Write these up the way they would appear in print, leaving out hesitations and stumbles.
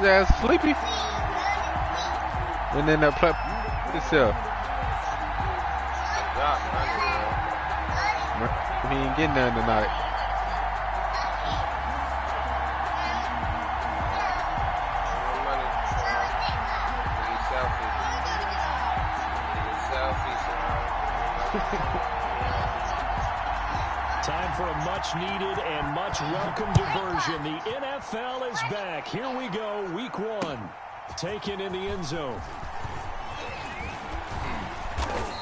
ass sleepy. And then that play itself. He ain't getting none tonight. Time for a much-needed and much-welcome diversion. The NFL is back. Here we go, week 1. Taken in the end zone.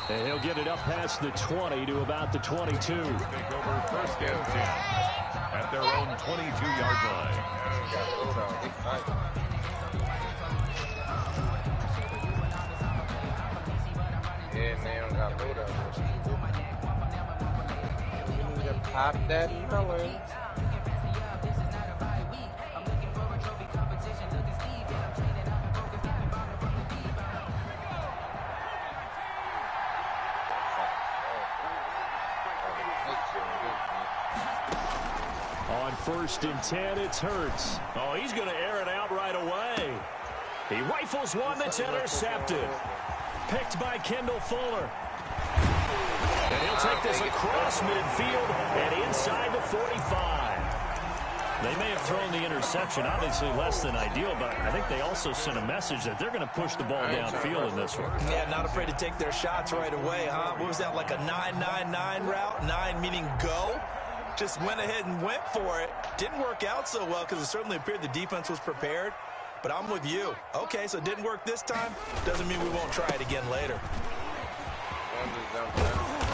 And he'll get it up past the 20 to about the 22. Take over first and 10 at their own 22-yard line. Yeah, man, got load up. We need to pop that melon. On 1st and 10, it's Hurts. Oh, he's going to air it out right away. He rifles one that's intercepted. Picked by Kendall Fuller. And he'll take this across midfield and inside the 45. They may have thrown the interception, obviously less than ideal, but I think they also sent a message that they're going to push the ball downfield in this one. Yeah, not afraid to take their shots right away, huh? What was that, like a 9-9-9 route? 9 meaning go? Just went ahead and went for it. Didn't work out so well because it certainly appeared the defense was prepared. But I'm with you. Okay, so it didn't work this time. Doesn't mean we won't try it again later.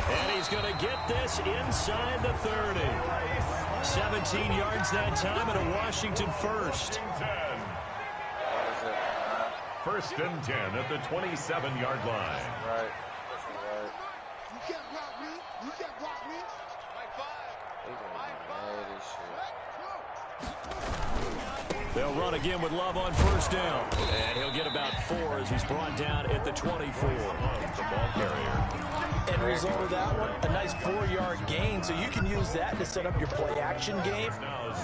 And he's going to get this inside the 30. 17 yards that time and a Washington first. 1st and 10 at the 27-yard line. Right. You can't block me. You can't block me. They'll run again with Love on 1st down. And he'll get about 4 as he's brought down at the 24. The ball carrier. End result of that one, a nice 4-yard gain. So you can use that to set up your play-action game,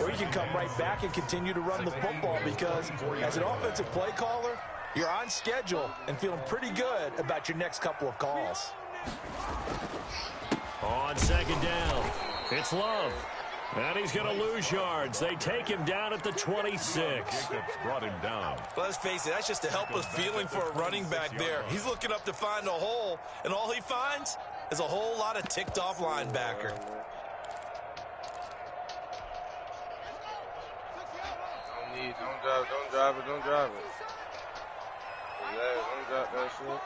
or you can come right back and continue to run the football because as an offensive play caller, you're on schedule and feeling pretty good about your next couple of calls. On 2nd down, it's Love. And he's going to lose yards. They take him down at the 26. Jacobs brought him down. Let's face it, that's just a helpless feeling for a running back there. He's looking up to find a hole, and all he finds is a whole lot of ticked-off linebacker. Don't drive it. Don't drop that shit.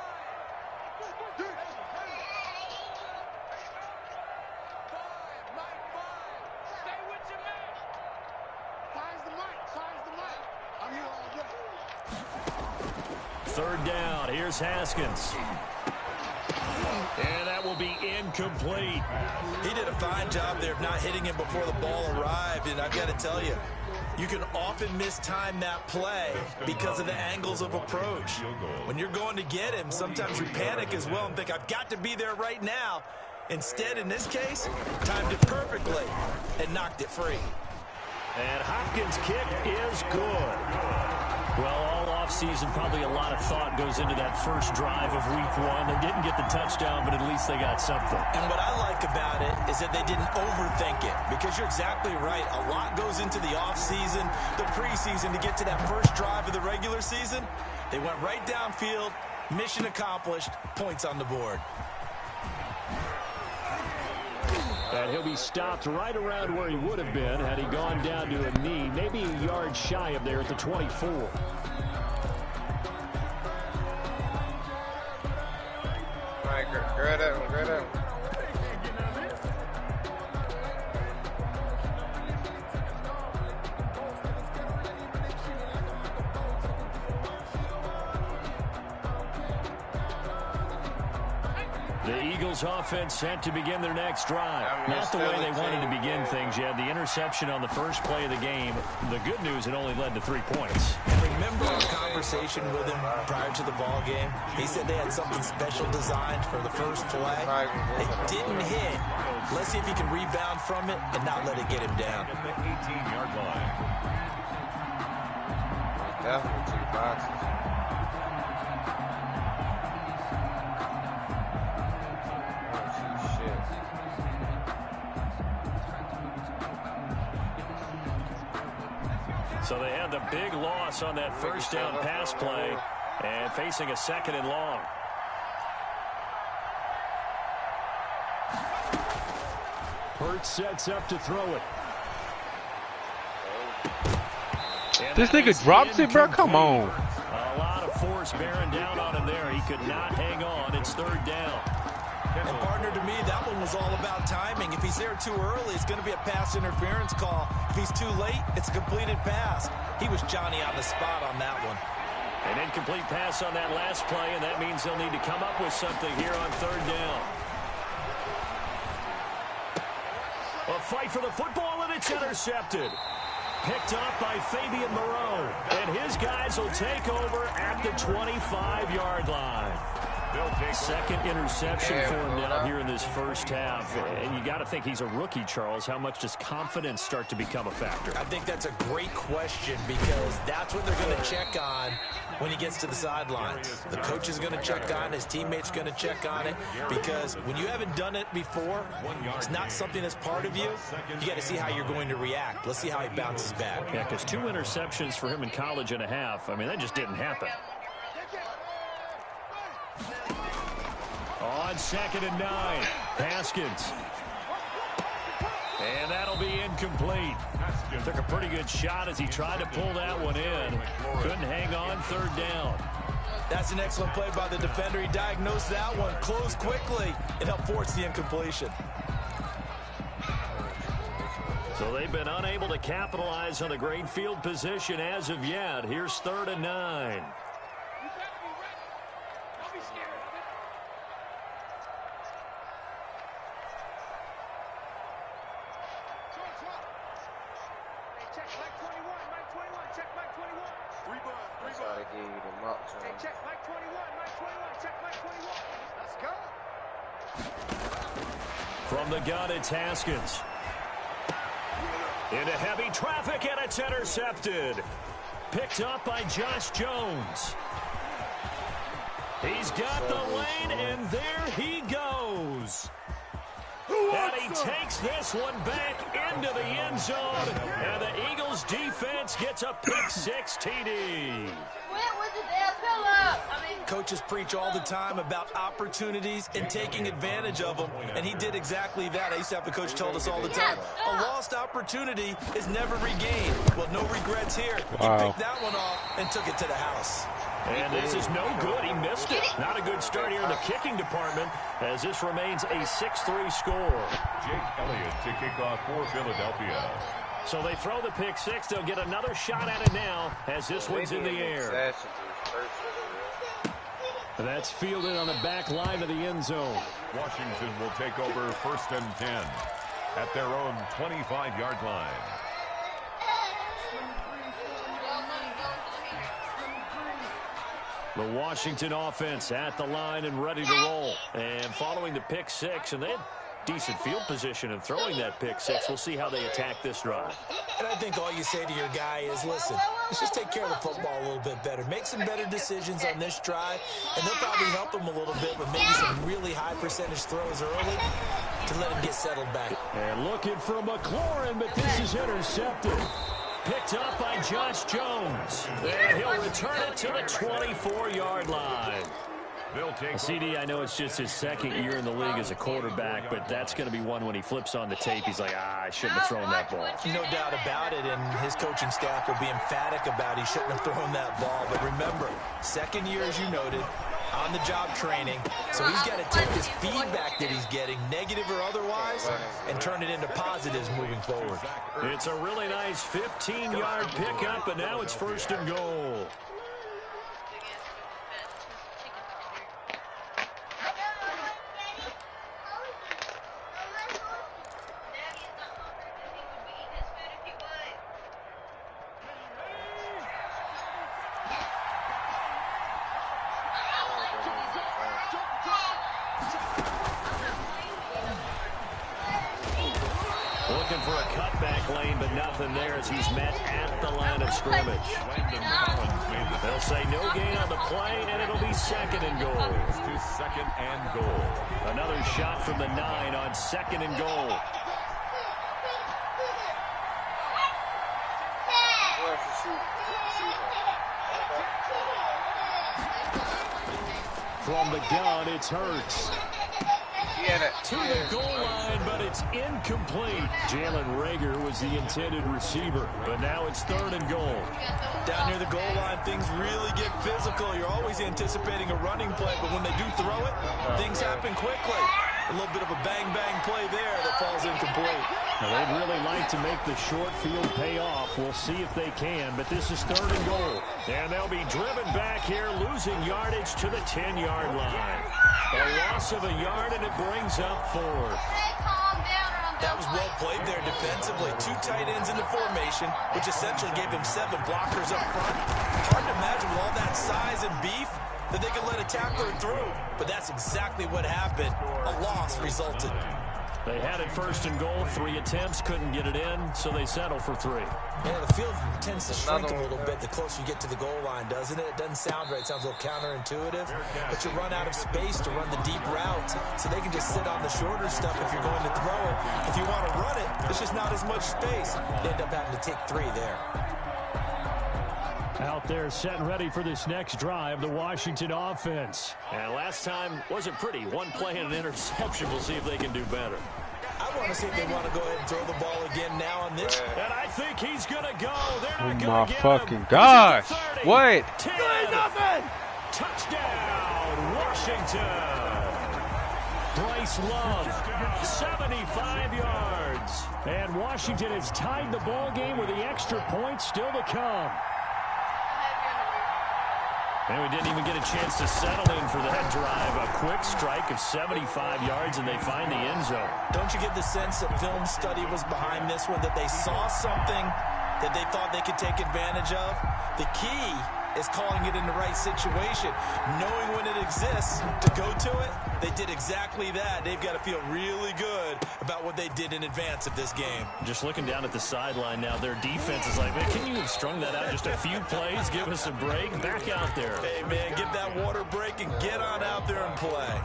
Third down, here's Haskins. And that will be incomplete. He did a fine job there of not hitting him before the ball arrived, and I've got to tell you, you can often mistime that play because of the angles of approach. When you're going to get him, sometimes you panic as well and think, I've got to be there right now. Instead, in this case, timed it perfectly and knocked it free. And Hopkins' kick is good. Well, all offseason, probably a lot of thought goes into that first drive of week 1. They didn't get the touchdown, but at least they got something. And what I like about it is that they didn't overthink it, because you're exactly right. A lot goes into the offseason, the preseason to get to that first drive of the regular season. They went right downfield, mission accomplished, points on the board. And he'll be stopped right around where he would have been had he gone down to a knee, maybe a yard shy of there at the 24. All right, grab that one. The Eagles offense set to begin their next drive. Not the way they wanted to begin things yet. The interception on the first play of the game. The good news, it only led to 3 points. And remember our conversation with him prior to the ball game? He said they had something special designed for the first play. It didn't hit. Let's see if he can rebound from it and not let it get him down. At the 18-yard line. Definitely two boxes. So they had the big loss on that first down pass play and facing a 2nd and long. Hurts sets up to throw it. This nigga drops it, bro. Come on. A lot of force bearing down on him there. He could not hang on. It's 3rd down. And partner, to me, that one was all about timing. If he's there too early, it's going to be a pass interference call. If he's too late, it's a completed pass. He was Johnny on the spot on that one. An incomplete pass on that last play, and that means they'll need to come up with something here on 3rd down. A fight for the football, and it's intercepted. Picked up by Fabian Moreau. And his guys will take over at the 25-yard line. 2nd interception for him now here in this first half. And you got to think he's a rookie, Charles. How much does confidence start to become a factor? I think that's a great question because that's what they're going to check on when he gets to the sidelines. The coach is going to check on it. His teammates going to check on it because when you haven't done it before, it's not something that's part of you. You got to see how you're going to react. Let's see how he bounces back. Yeah, because 2 interceptions for him in college and a half. I mean, that just didn't happen. On 2nd and 9, Haskins. And that'll be incomplete. Took a pretty good shot as he tried to pull that one in. Couldn't hang on 3rd down. That's an excellent play by the defender. He diagnosed that one, closed quickly, and helped force the incompletion. So they've been unable to capitalize on the great field position as of yet. Here's 3rd and 9. From the gun, it's Haskins. Into heavy traffic, and it's intercepted. Picked up by Josh Jones. He's got the lane, and there he goes. And he takes this one back into the end zone, and the Eagles defense gets a pick-6 TD. Coaches preach all the time about opportunities and taking advantage of them, and he did exactly that. I used to have the coach told us all the time, a lost opportunity is never regained. Well, no regrets here. He picked that one off and took it to the house. And this is no good. He missed it. Not a good start here in the kicking department as this remains a 6-3 score. Jake Elliott to kick off for Philadelphia. So they throw the pick-6. They'll get another shot at it now as this one's in the air. That's fielded on the back line of the end zone. Washington will take over 1st and 10 at their own 25-yard line. The Washington offense at the line and ready to roll. And following the pick-6, and they had decent field position in throwing that pick-6. We'll see how they attack this drive. And I think all you say to your guy is, listen, let's just take care of the football a little bit better. Make some better decisions on this drive, and they'll probably help him a little bit with maybe some really high percentage throws early to let him get settled back. And looking for McLaurin, but this is intercepted. Picked up by Josh Jones. And he'll return it to the 24-yard line. CD, I know it's just his 2nd year in the league as a quarterback, but that's going to be one when he flips on the tape. He's like, I shouldn't have thrown that ball. No doubt about it, and his coaching staff will be emphatic about he shouldn't have thrown that ball. But remember, 2nd year, as you noted, on-the-job training. So he's got to take this feedback that he's getting, negative or otherwise, and turn it into positives moving forward. It's a really nice 15-yard pickup, and now it's 1st and goal. for a cutback lane, but nothing there as he's met at the line of scrimmage. They'll say no gain on the play, and it'll be second and goal. To second and goal. Another shot from the 9 on second and goal. From the gun, it's Hurts. To the goal line, but it's incomplete. Jalen Reagor was the intended receiver, but now it's third and goal. Down near the goal line, things really get physical. You're always anticipating a running play, but when they do throw it, things happen quickly. A little bit of a bang-bang play there that falls incomplete. Now, they'd really like to make the short field pay off. We'll see if they can, but this is third and goal. And they'll be driven back here, losing yardage to the 10-yard line. A loss of a yard, and it brings up fourth. That was well played there defensively. 2 tight ends in the formation, which essentially gave them 7 blockers up front. Hard to imagine with all that size and beef that they could let a tackler through. But that's exactly what happened. A loss resulted. They had it first and goal. 3 attempts, couldn't get it in, so they settle for 3. Yeah, the field tends to shrink a little bit the closer you get to the goal line, doesn't it? It doesn't sound right. It sounds a little counterintuitive. But you run out of space to run the deep routes, so they can just sit on the shorter stuff if you're going to throw it. If you want to run it, there's just not as much space. They end up having to take 3 there. Out there set and ready for this next drive, the Washington offense. And last time wasn't pretty. 1 play and an interception. We'll see if they can do better. I want to see if they want to go ahead and throw the ball again now on this. And I think he's going to go. They're Oh not my going to get fucking him. gosh. 30, What? 10, nothing. Touchdown, Washington. Bryce Love, 75 yards. And Washington has tied the ball game with the extra point still to come. And we didn't even get a chance to settle in for that drive. A quick strike of 75 yards, and they find the end zone. Don't you get the sense that film study was behind this one, that they saw something that they thought they could take advantage of? The key is calling it in the right situation, knowing when it exists to go to it. They did exactly that. They've got to feel really good about what they did in advance of this game. Just looking down at the sideline now, their defense is like, man, can you have strung that out just a few plays? Give us a break. Back out there. Hey, man, give that water break and get on out there and play.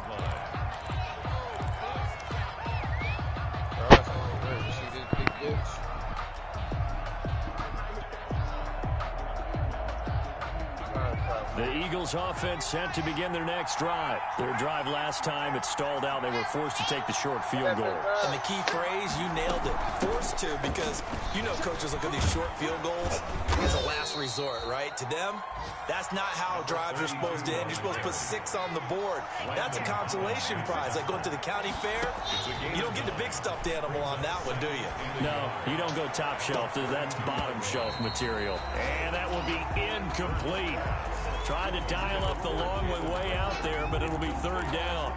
The Eagles offense set to begin their next drive. Their drive last time, it stalled out. They were forced to take the short field goal. And the key phrase, you nailed it. Forced to, because you know coaches look at these short field goals as a last resort, right? To them, that's not how drives are supposed to end. You're supposed to put 6 on the board. That's a consolation prize. Like going to the county fair, you don't get the big stuffed animal on that one, do you? No, you don't go top shelf. That's bottom shelf material. And that will be incomplete. Trying to dial up the long way out there, but it'll be third down.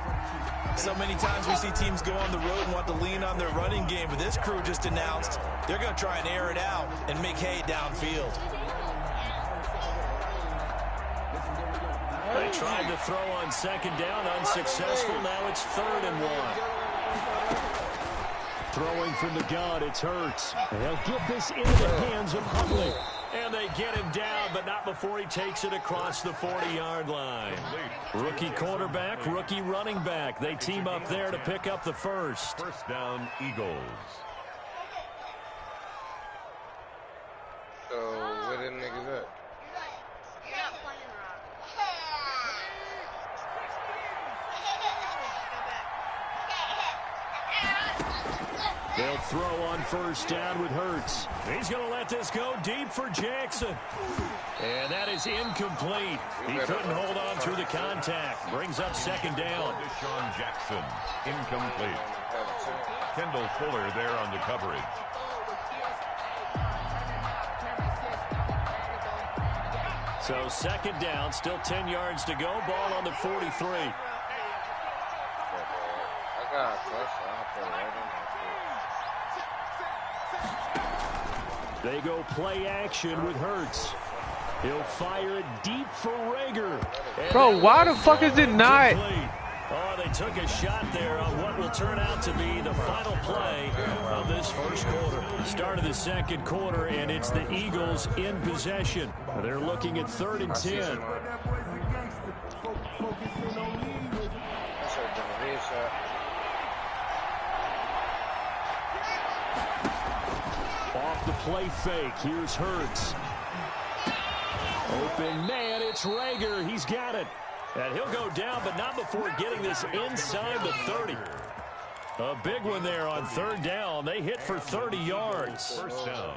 So many times we see teams go on the road and want to lean on their running game, but this crew just announced they're going to try and air it out and make hay downfield. They tried to throw on second down, unsuccessful. Now it's 3rd and 1. Throwing from the gun, it's Hurts. They'll get this into the hands of Huntley. And they get him down, but not before he takes it across the 40-yard line. Rookie quarterback, rookie running back. They team up there to pick up the first. First down, Eagles. So, where them niggas at? They'll throw on first down with Hurts. He's going to let this go deep for Jackson. And that is incomplete. He couldn't hold on through the contact. Brings up second down. Deshaun Jackson, incomplete. Kendall Fuller there on the coverage. So second down, still 10 yards to go. Ball on the 43. I got a question. I'll put it right in there. They go play action with Hurts. He'll fire it deep for Reagor. Bro, why the fuck is it not? Oh, they took a shot there on what will turn out to be the final play of this first quarter. Start of the second quarter, and it's the Eagles in possession. They're looking at 3rd and 10. Off the play fake, here's Hurts. Open man, it's Rager. He's got it. And he'll go down, but not before getting this inside the 30. A big one there on 3rd down. They hit for 30 yards. First down.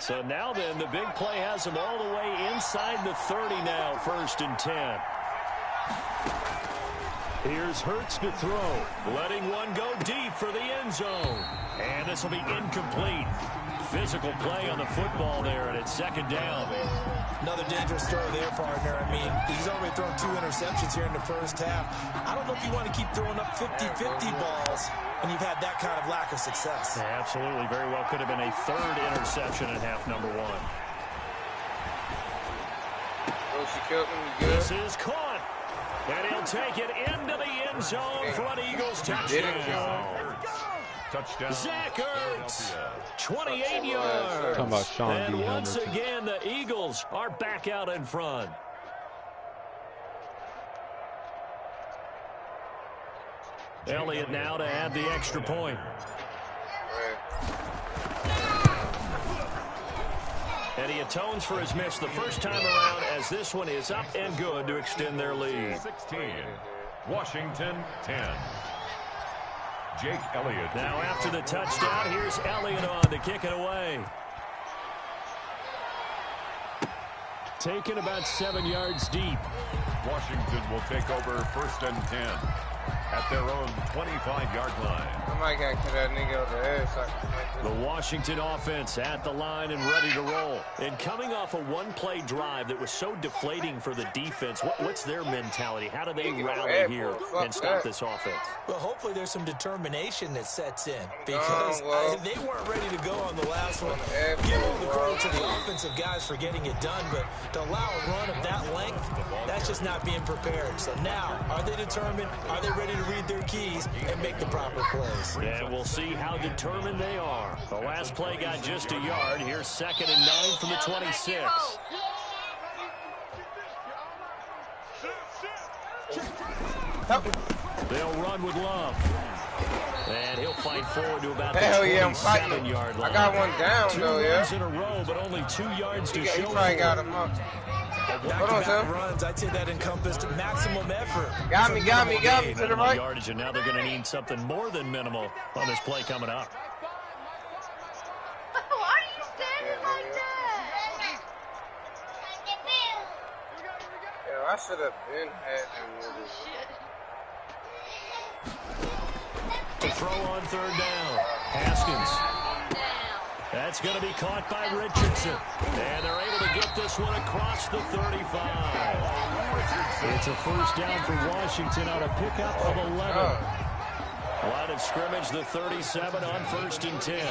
So now then, the big play has him all the way inside the 30 now, 1st and 10. Here's Hurts to throw, letting one go deep for the end zone. And this will be incomplete. Physical play on the football there, and it's 2nd down. Another dangerous throw there, partner. I mean, he's already thrown 2 interceptions here in the first half. I don't know if you want to keep throwing up 50-50 balls when you've had that kind of lack of success. Yeah, absolutely. Very well could have been a 3rd interception in half number 1. This is caught. And he'll take it into the end zone for an Eagles touchdown. Touchdown. Zach Ertz, 28 yards. Talking about Sean And D. once Henderson. again, the Eagles are back out in front. Elliott now to add the extra point. And he atones for his miss the first time around as this one is up and good to extend their lead. 16. Washington 10. Jake Elliott. Now after the touchdown, here's Elliott on to kick it away. Taken about 7 yards deep. Washington will take over 1st and 10 at their own 25-yard line. I might gotta cut that nigga over the head so I can make The Washington offense at the line and ready to roll. And coming off a one-play drive that was so deflating for the defense, what's their mentality? How do they rally here and stop this offense? Well, hopefully there's some determination that sets in because they weren't ready to go on the last one. Give all the credit to the offensive guys for getting it done, but to allow a run of that length, that's just not being prepared. So now, are they determined? Are they ready to read their keys and make the proper plays? And we'll see how determined they are. The last play got just a yard. Here's 2nd and 9 from the 26. They'll run with Love. And he'll fight forward to about the 27-yard line. I got one down, though, yeah. 2 runs in a row, but only 2 yards to show. He probably got him up. Hold on, son. Runs, I'd say that encompassed maximum effort. Got me to the right. Yardage, and now they're going to need something more than minimal on this play coming up. Why are you standing like that? Yeah, I should have been had him. To throw on 3rd down. Haskins. That's going to be caught by Richardson. And they're able to get this one across the 35. It's a 1st down for Washington on a pickup of 11. Line of scrimmage, the 37 on 1st and 10.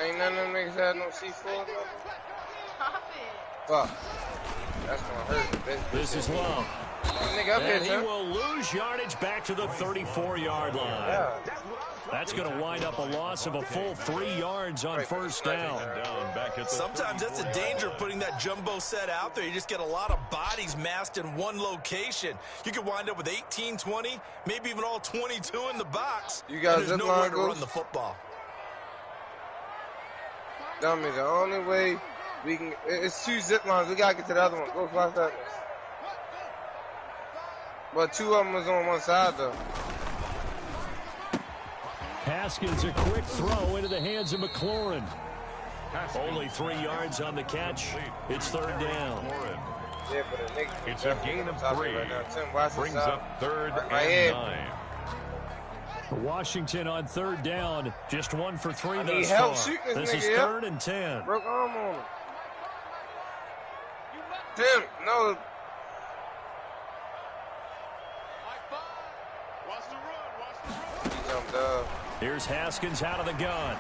Ain't none of them niggas had no C4. Fuck. That's gonna hurt. This is Love. And he will lose yardage back to the 34-yard line. Yeah. That's going to wind up a loss of a full 3 yards on 1st down. Sometimes that's a danger putting that jumbo set out there. You just get a lot of bodies massed in one location. You could wind up with 18, 20, maybe even all 22 in the box. You got there's nowhere to run the football. Dummy, the only way we can, it's 2 zip lines. We got to get to the other one. Go 5 seconds. But 2 of them was on one side, though. Haskins, a quick throw into the hands of McLaurin. Only 3 yards on the catch. It's 3rd down. Yeah, but a nigga, it's a gain of 3. Right now. Tim, brings up 3rd and 9. Washington on 3rd down. Just 1 for 3 thus far. This is 3rd and 10. Broke arm on him. Tim, no. Here's Haskins out of the gun.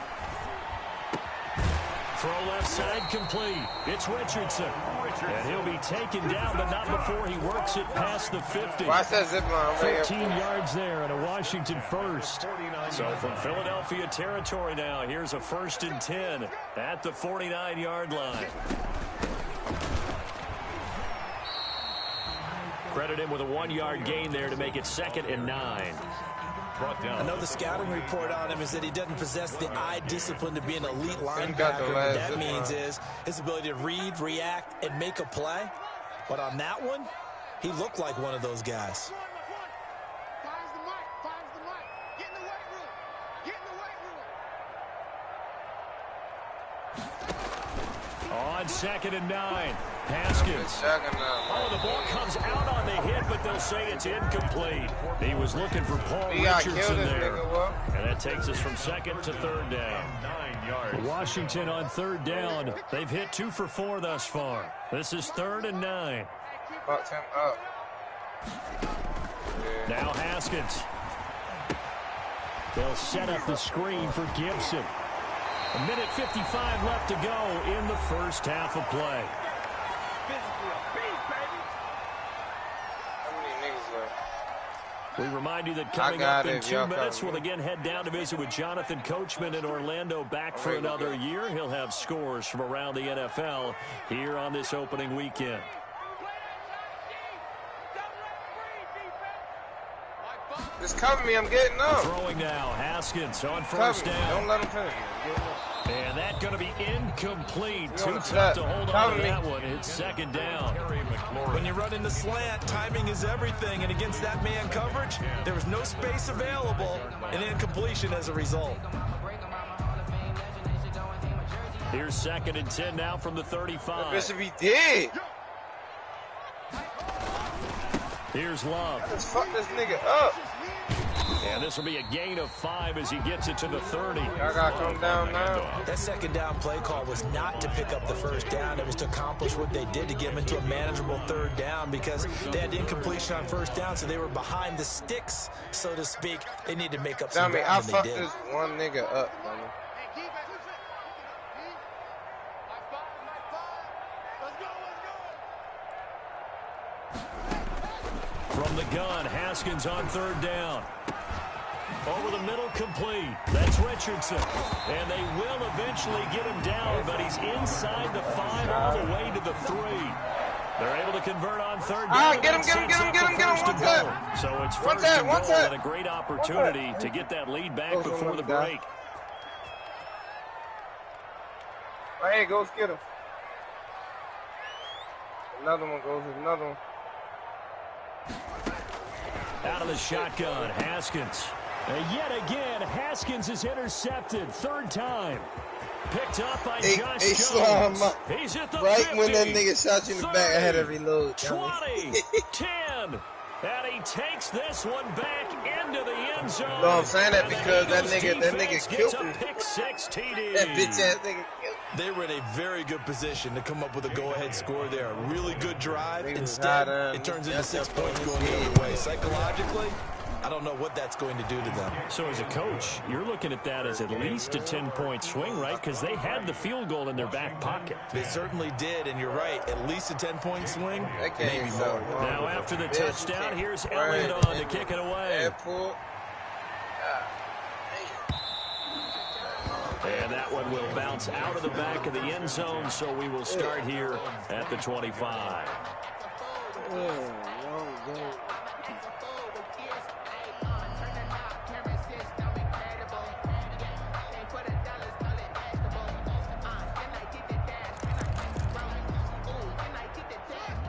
Throw left side complete. It's Richardson. And he'll be taken down, but not before he works it past the 50. Watch that zip line. 15 yards there and a Washington first. So from Philadelphia territory now, here's a 1st and 10 at the 49-yard line. Credit him with a 1-yard gain there to make it 2nd and 9. I know the scouting report on him is that he doesn't possess the eye discipline to be an elite got the linebacker. What last that zip means line. is his ability to read, react, and make a play. But on that one, he looked like one of those guys. Finds the mic. Finds the mic. Get in the weight room. Get in the weight room. On 2nd and 9, Haskins. Oh, the ball comes out on the hit, but they'll say it's incomplete. He was looking for Paul Richardson there. And that takes us from 2nd to 3rd down. 9 yards. Washington on 3rd down. They've hit 2 for 4 thus far. This is 3rd and 9. Fucked him up. Now Haskins. They'll set up the screen for Gibson. 1:55 left to go in the first half of play. How many niggas left? We remind you that coming got up in it. 2 Y'all minutes, cover we'll me. again head down to visit with Jonathan Coachman in Orlando, back for another year. He'll have scores from around the NFL here on this opening weekend. Just cover me. I'm getting up. Throwing now, Haskins on Cover 1st me. down. Don't let him finish. And that's going to be incomplete. You Too know, tough to hold on cover to me. that one. It's 2nd down. When you run in the slant, timing is everything. And against that man coverage, there was no space available and incompletion as a result. Here's 2nd and 10 now from the 35. Bishop, he did. Here's Love. Let's fuck this nigga up. And this will be a gain of 5 as he gets it to the 30. I gotta come down now. That 2nd down play call was not to pick up the 1st down. It was to accomplish what they did to get them into a manageable 3rd down because they had incompletion on 1st down, so they were behind the sticks, so to speak. They needed to make up Tell some me, I ground, and fucked they did. this one nigga up, man. From the gun, Haskins on 3rd down. Over the middle, complete. That's Richardson. And they will eventually get him down, but he's inside the 5 all the way to the 3. They're able to convert on 3rd down. Get him. So it's 1st and goal and a great opportunity to get that lead back before the break. Hey, go get him. Another one goes with another one. Out of the shotgun, Haskins. And yet again, Haskins is intercepted. 3rd time. Picked up by Josh Jones. He's at the 50. When that nigga shot you in the back, I had to reload. 20, 10. And he takes this one back into the end zone. No, I'm saying that because that nigga killed him. him. Pick 6 TD. That bitch ass nigga killed him. They were in a very good position to come up with a go-ahead score there. A really good drive. Instead, it turns into 6 points going the other way. Psychologically, I don't know what that's going to do to them. So as a coach, you're looking at that as at least a 10-point swing, right? Because they had the field goal in their back pocket. They certainly did, and you're right. At least a 10-point swing, maybe more. Now after the touchdown, here's Elliott on to kick it away. And that one will bounce out of the back of the end zone, so we will start here at the 25.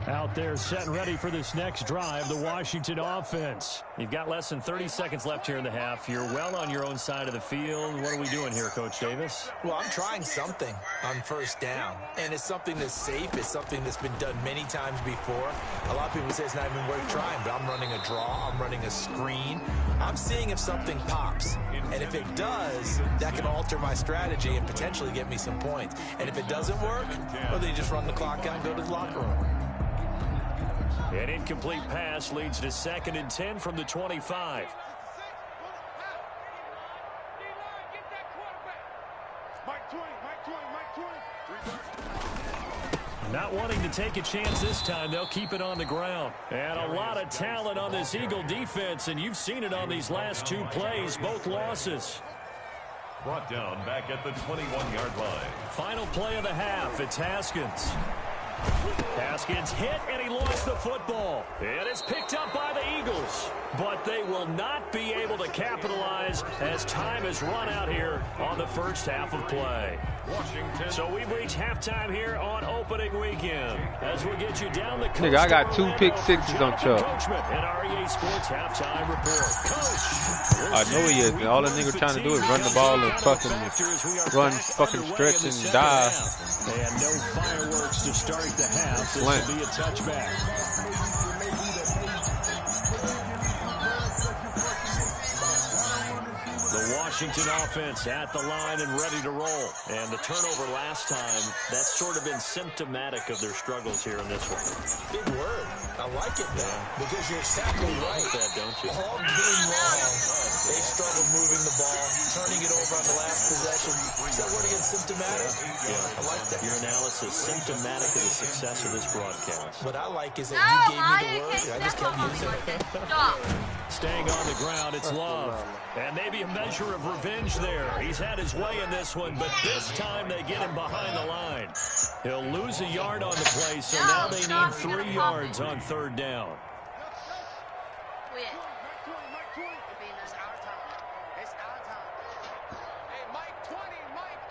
Out there set and ready for this next drive, the Washington offense. You've got less than 30 seconds left here in the half. You're well on your own side of the field. What are we doing here, Coach Davis? Well, I'm trying something on 1st down, and it's something that's safe. It's something that's been done many times before. A lot of people say it's not even worth trying, but I'm running a draw. I'm running a screen. I'm seeing if something pops, and if it does, that can alter my strategy and potentially get me some points. And if it doesn't work, well, then you just run the clock out and go to the locker room. An incomplete pass leads to 2nd and 10 from the 25. Not wanting to take a chance this time, they'll keep it on the ground. And a lot of talent on this Eagle defense, and you've seen it on these last 2 plays, both losses. Brought down back at the 21-yard line. Final play of the half, it's Haskins. Haskins hit, and he lost the football. It is picked up by the Eagles, but they will not be able to capitalize as time has run out here on the first half of play. Washington. So we've reached halftime here on opening weekend. As we get you down the coast. Nigga, I got 2 pick sixes on Chuck. And REA Sports halftime report. Coach, I know he is. All the nigga trying to do is run the ball and fucking run, fucking stretch and dive. And no fireworks to start the half. This will be a touchback. The Washington offense at the line and ready to roll. And the turnover last time, that's sort of been symptomatic of their struggles here in this one. Big word. I like it, though, because you're exactly right. That, don't you? All game long, they struggled moving the ball, turning it over on the last possession. Is that word again, symptomatic? Yeah, I like that. Your analysis, symptomatic of the success of this broadcast. What I like is that No, you gave me the you word. can't I just step kept on me using like it. this. Stop. Staying on the ground, it's Love. And maybe a measure of revenge there. He's had his way in this one, but this time they get him behind the line. He'll lose a yard on the play, so now they need 3 yards on 3rd down. Quit. It's our time. It's our time. Hey, Mike 20, Mike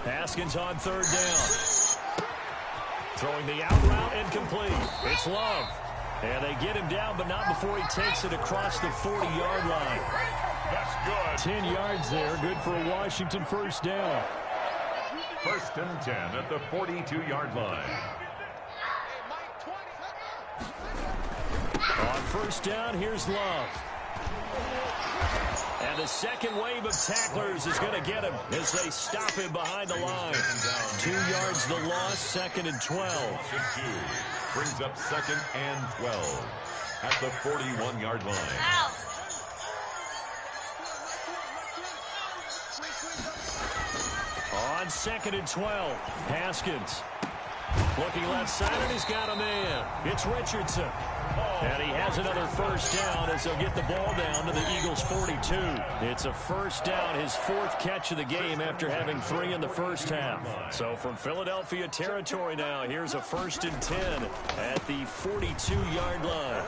20. Haskins on 3rd down. Throwing the out route incomplete. It's Love. And they get him down, but not before he takes it across the 40-yard line. That's good. 10 yards there. Good for a Washington 1st down. 1st and 10 at the 42-yard line. On 1st down, here's Love. And the second wave of tacklers is going to get him as they stop him behind the line. 2 yards the loss, 2nd and 12. Brings up 2nd and 12 at the 41-yard line. Ow. On 2nd and 12, Haskins. Looking left side, and he's got a man. It's Richardson. And he has another 1st down as they'll get the ball down to the Eagles' 42. It's a 1st down, his 4th catch of the game after having 3 in the first half. So from Philadelphia territory now, here's a 1st and 10 at the 42-yard line.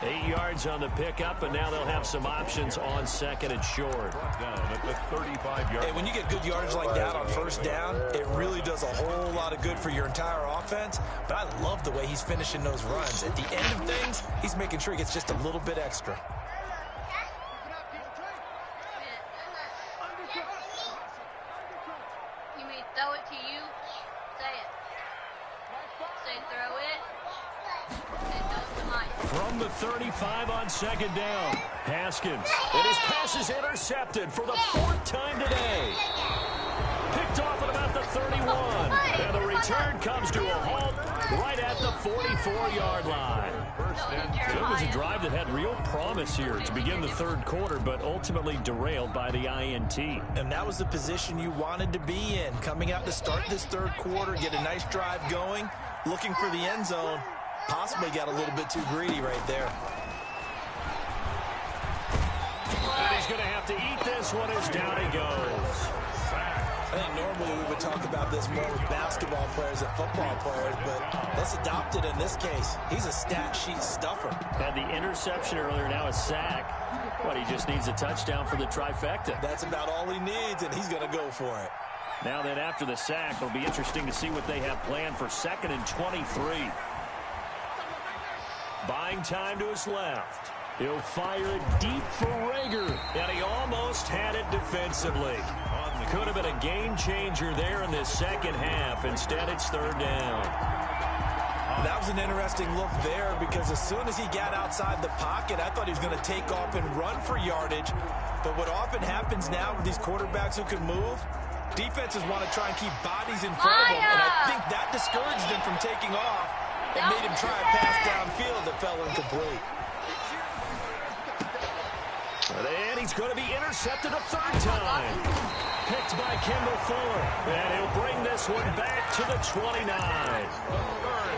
8 yards on the pickup, and now they'll have some options on 2nd and short. Down at the 35-yard. Hey, when you get good yardage like that on 1st down, it really does a whole lot of good for your entire offense. But I love the way he's finishing those runs. At the end of things, he's making sure he gets just a little bit extra. You mean throw it to you? Say it. Say throw it. Say throw it to Mike. From the 35 on 2nd down, Haskins. And his pass is intercepted for the 4th time today. Picked off at about the 31. And the return comes to a halt right at the 44-yard line. It was a drive that had real promise here to begin the 3rd quarter, but ultimately derailed by the INT. And that was the position you wanted to be in. Coming out to start this 3rd quarter, get a nice drive going, looking for the end zone. Possibly got a little bit too greedy right there. And he's going to have to eat this one as down he goes. I think normally we would talk about this more with basketball players and football players, but let's adopt it in this case. He's a stat sheet stuffer. Had the interception earlier, now a sack. But he just needs a touchdown for the trifecta. That's about all he needs, and he's going to go for it. Now then, after the sack, it'll be interesting to see what they have planned for 2nd and 23. Buying time to his left. He'll fire it deep for Rager, and he almost had it defensively. Could have been a game changer there in this 2nd half. Instead, it's 3rd down. That was an interesting look there because as soon as he got outside the pocket, I thought he was going to take off and run for yardage. But what often happens now with these quarterbacks who can move, defenses want to try and keep bodies in front of them. And I think that discouraged him from taking off and made him try a pass downfield that fell incomplete. And he he's going to be intercepted a third time. Picked by Kendall Fuller. And he'll bring this one back to the 29.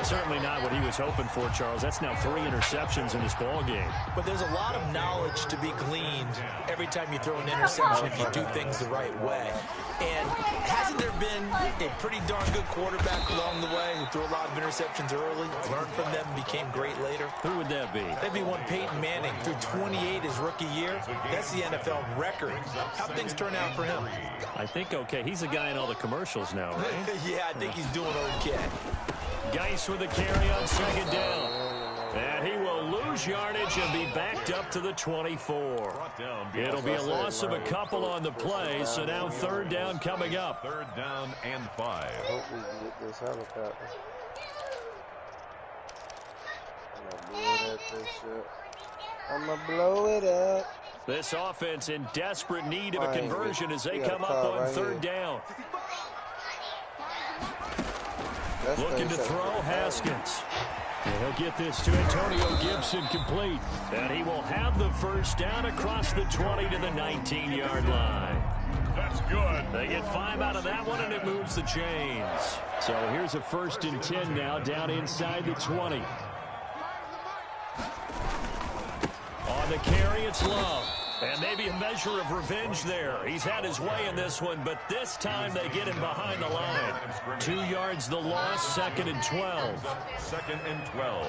Certainly not what he was hoping for, Charles. That's now 3 interceptions in this ball game. But there's a lot of knowledge to be gleaned every time you throw an interception if you do things the right way. And hasn't there been a pretty darn good quarterback along the way who threw a lot of interceptions early, learned from them, and became great later? Who would that be? That'd be one Peyton Manning, threw 28 his rookie year. That's the NFL record. How'd things turn out for him? I think okay. He's a guy in all the commercials now, right? Yeah, I think he's doing okay. Geis with the carry on second down. And he will lose yardage and be backed up to the 24. It'll be a loss of a couple on the play, so now third down coming up. Third down and 5. I hope we can get this helicopter. I'm gonna blow it up. This offense in desperate need of a conversion as they come up on third down. Looking to throw Haskins. And he'll get this to Antonio Gibson complete. And he will have the first down across the 20 to the 19-yard line. That's good. They get 5 out of that one, and it moves the chains. So here's a 1st and 10 now, down inside the 20. On the carry, it's Love. And maybe a measure of revenge there. He's had his way in this one, but this time they get him behind the line. 2 yards the loss, 2nd and 12. 2nd and 12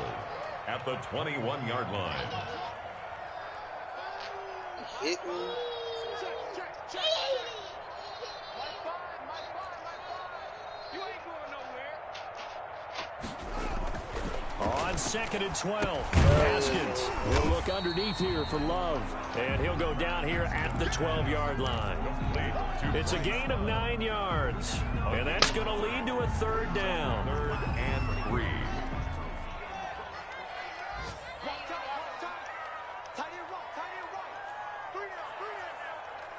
at the 21-yard line. Hit me. On 2nd and 12, Haskins. He'll look underneath here for Love. And he'll go down here at the 12-yard line. It's a gain of 9 yards. And that's going to lead to a third down. 3rd and 3.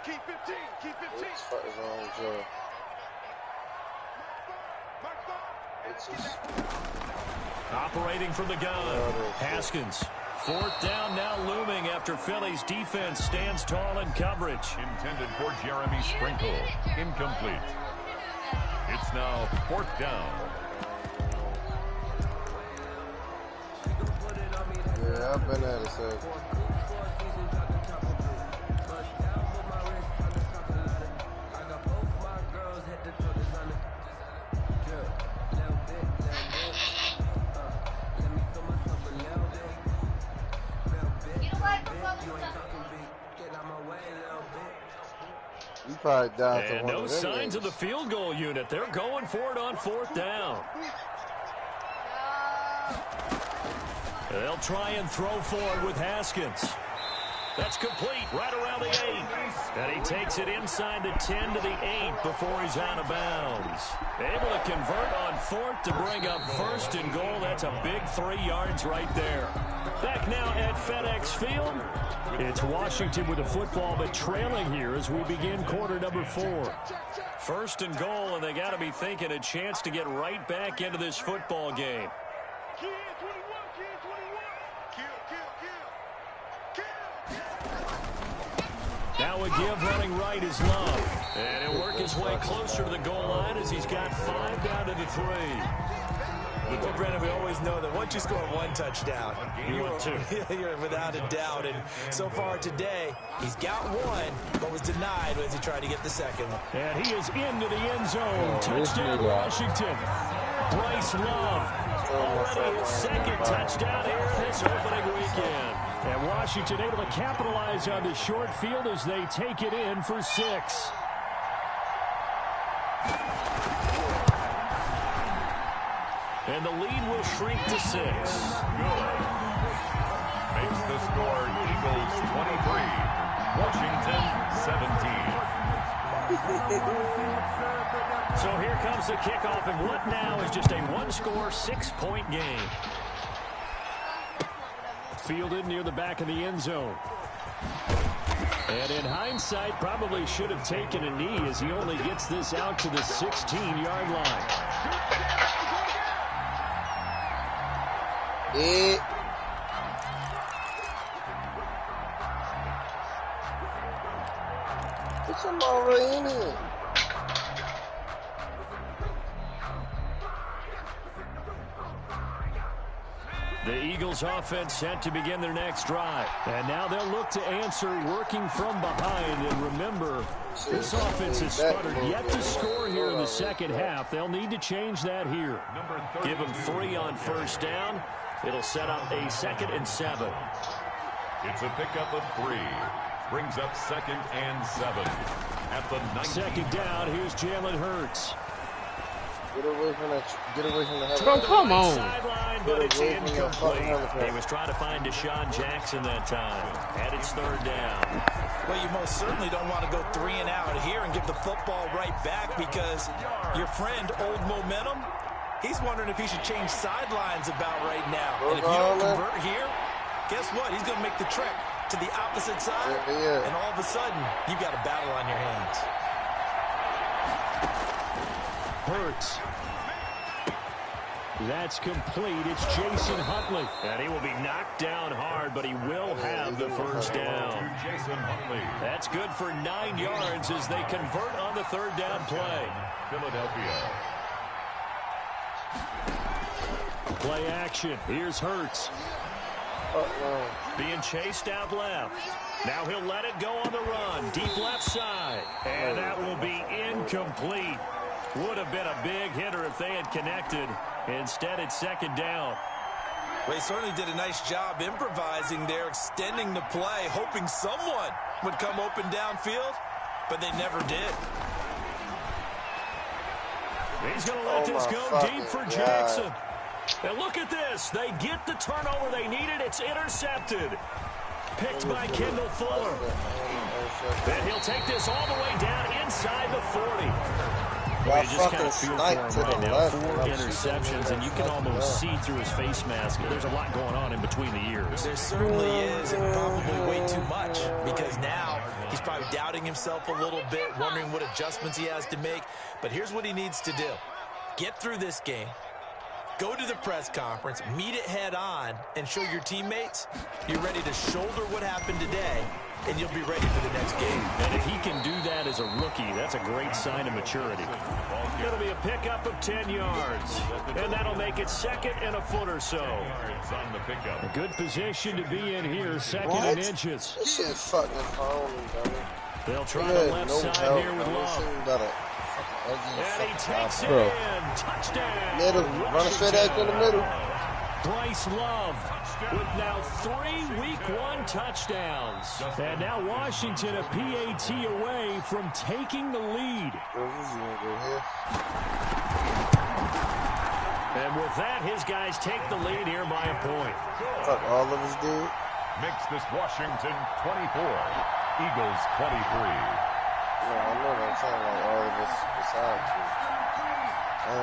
Keep 15, keep 15. What the fuck is wrong with Joe? Operating from the gun, Haskins. 4th down now looming after Philly's defense stands tall in coverage. Intended for Jeremy Sprinkle. Incomplete. It's now 4th down. Yeah, I've been at it, sir. You probably died to And one no of them signs of the niggas. field goal unit. They're going for it on 4th down. They'll try and throw forward with Haskins. That's complete right around the 8. And he takes it inside the 10 to the 8 before he's out of bounds. Able to convert on 4th to bring up 1st and goal. That's a big 3 yards right there. Back now at FedEx Field. It's Washington with the football, but trailing here as we begin quarter number 4. 1st and goal, and they got to be thinking a chance to get right back into this football game. Now a give running right is Love. And he'll work his way closer to the goal line as he's got 5 down to the 3. Well, Brendan, we always know that once you score 1 touchdown, You want 2. you're without a doubt. And so far today, he's got 1, but was denied as he tried to get the 2nd one. And he is into the end zone. Touchdown, Washington. Bryce Love. Already his 2nd touchdown here this opening weekend. And Washington able to capitalize on the short field as they take it in for 6. And the lead will shrink to 6. Good. Makes the score Eagles 23, Washington 17. So here comes the kickoff, and what now is just a 1-score, 6-point game. Fielded near the back of the end zone. And in hindsight, probably should have taken a knee as he only gets this out to the 16-yard line. already in here. The Eagles offense set to begin their next drive. And now they'll look to answer working from behind. And remember, this offense has sputtered yet to score here in the second half. They'll need to change that here. Give them 3 on first down. It'll set up a 2nd and 7. It's a pickup of 3. Brings up 2nd and 7. At the 19. 2nd down, here's Jalen Hurts. Get away from that. Get away from the helicopter. Bro, come on. Sideline, but it's incomplete. He was trying to find Deshaun Jackson that time. And it's 3rd down. Well, you most certainly don't want to go 3 and out here and give the football right back because your friend, Old Momentum, he's wondering if he should change sidelines about right now. And if you don't convert here, guess what? He's going to make the trek to the opposite side. And all of a sudden, you've got a battle on your hands. Hurts. That's complete. It's Jason Huntley. And he will be knocked down hard, but he will have the first down. Jason Huntley. That's good for 9 yards as they convert on the 3rd down play. Philadelphia. Play action. Here's Hurts. Being chased out left. Now he'll let it go on the run. Deep left side. And that will be incomplete. Would have been a big hitter if they had connected. Instead, it's 2nd down. Well, he certainly did a nice job improvising there, extending the play, hoping someone would come open downfield, but they never did. He's going to let this go deep for Jackson. And look at this. They get the turnover they needed. It's intercepted. Picked by Kendall Fuller. And he'll take this all the way down inside the 40. Well, you just kind of feel for him right now. 4 interceptions, and you can almost see through his face mask. There's a lot going on in between the ears. There certainly is, and probably way too much, because now he's probably doubting himself a little bit, wondering what adjustments he has to make. But here's what he needs to do. Get through this game. Go to the press conference, meet it head on, and show your teammates you're ready to shoulder what happened today, and you'll be ready for the next game. And if he can do that as a rookie, that's a great sign of maturity. It'll be a pickup of 10 yards, and that'll make it 2nd and a foot or so. A good position to be in here, 2nd and inches. This shit fucking phone, dummy. They'll try the left side here with Love. And he takes it in. Touchdown. Middle. Run a straight out in the middle. Bryce Love with now 3 Week 1 touchdowns. And now Washington a PAT away from taking the lead. And with that, his guys take the lead here by a point. Fuck all of us, dude. Makes this Washington 24. Eagles 23. No, I know what I'm saying, like all of us besides you.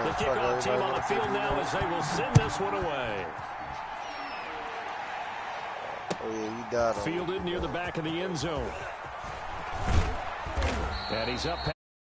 The kickoff team on the field now as they will send this one away. Oh, yeah, you got him. Fielded near the back of the end zone. And he's up.